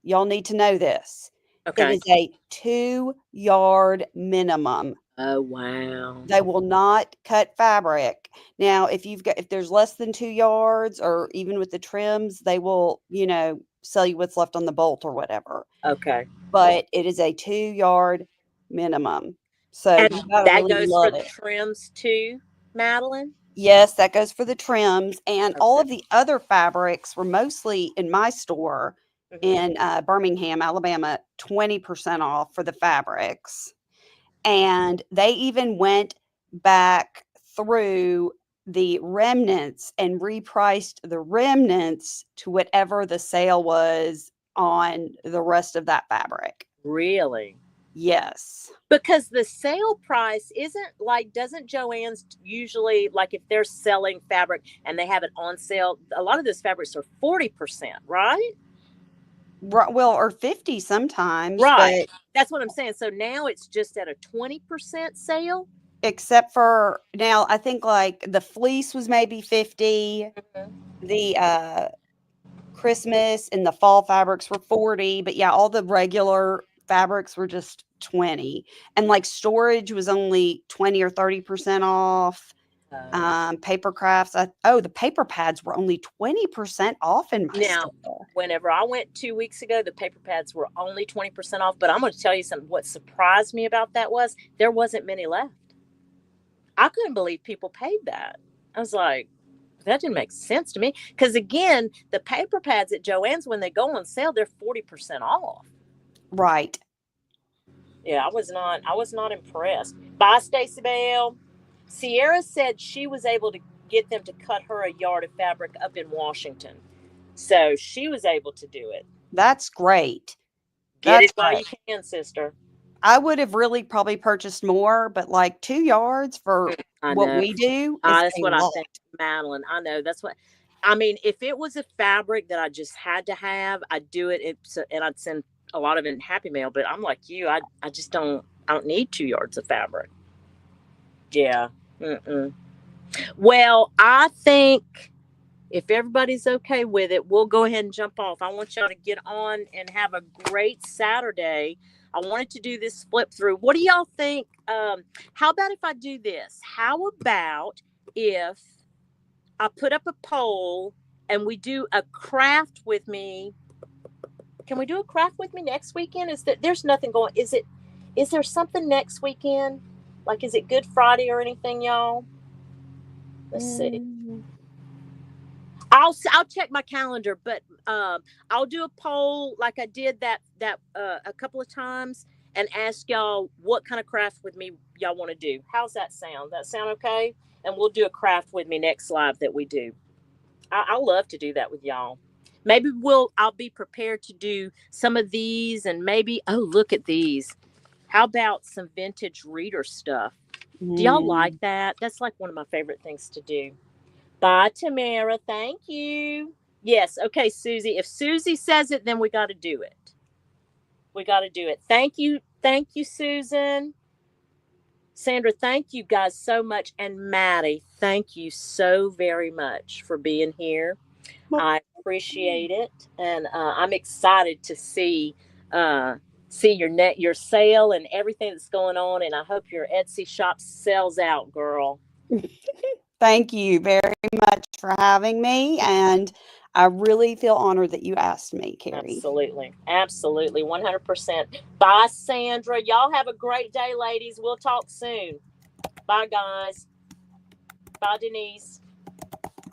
y'all need to know this. It Okay. is a 2-yard minimum. Oh wow. They will not cut fabric. Now, if there's less than 2 yards or even with the trims, they will, sell you what's left on the bolt or whatever. Okay. But it is a 2-yard minimum. So And you gotta that really goes for love the it. trims too, Madeline? Yes, that goes for the trims, and all Okay. of the other fabrics were mostly in my store Hmm. in, Birmingham, Alabama, 20% off for the fabrics. And they even went back through the remnants and repriced the remnants to whatever the sale was on the rest of that fabric. Really? Yes. Because the sale price isn't like, doesn't Joann's usually, like, if they're selling fabric and they have it on sale, a lot of those fabrics are 40%, right? Well, or 50 sometimes, Right. but That's what I'm saying. So now it's just at a 20% sale. except for now, I think like the fleece was maybe 50, Mhm. the Christmas and the fall fabrics were 40, but yeah, all the regular fabrics were just 20. And like storage was only 20 or 30% off. Uh, Paper crafts, oh, the paper pads were only 20% off in my Now, store. whenever I went 2 weeks ago, the paper pads were only 20% off. But I'm going to tell you something. What surprised me about that was there wasn't many left. I couldn't believe people paid that. I was like, that didn't make sense to me. Because again, the paper pads at Joann's, when they go on sale, they're 40% off. Right. Yeah, I was not impressed. Bye, Stacey Bell. Sierra said she was able to get them to cut her a yard of fabric up in Washington. So she was able to do it. That's great. Get That's it while great. you can, sister. I would have really probably purchased more, but like 2 yards for I what know. we do is That's a what I lot. think, Madeline. I know. That's what. I mean, if it was a fabric that I just had to have, I'd do it. And I'd send a lot of it in Happy Mail. But I'm like you. I just don't. I don't need 2 yards of fabric. Yeah. Mm-mm. Well, I think if everybody's okay with it, we'll go ahead and jump off. I want y'all to get on and have a great Saturday. I wanted to do this flip through. What do y'all think? How about if I do this? How about if I put up a poll and we do a craft with me? Can we do a craft with me next weekend? Is that there's nothing going? Is there something next weekend? Like, is it Good Friday or anything, y'all? Let's see. Mm. I'll check my calendar, but I'll do a poll like I did that a couple of times and ask y'all what kind of craft with me y'all want to do. How's that sound? That sound okay? And we'll do a craft with me next live that we do. I'll love to do that with y'all. Maybe I'll be prepared to do some of these, and maybe, oh, look at these. How about some vintage reader stuff? Do y'all Mm. like that? That's like one of my favorite things to do. Bye, Tamara. Thank you. Yes. Okay, Susie. If Susie says it, then we got to do it. We got to do it. Thank you. Thank you, Susan. Sandra, thank you guys so much. And Maddie, thank you so very much for being here. I appreciate it. And I'm excited to uh, see your sale and everything that's going on. And I hope your Etsy shop sells out, girl. Thank you very much for having me, and I really feel honored that you asked me, Carrie. Absolutely. Absolutely. 100%. Bye, Sandra. Y'all have a great day, ladies. We'll talk soon. Bye, guys. Bye, Denise.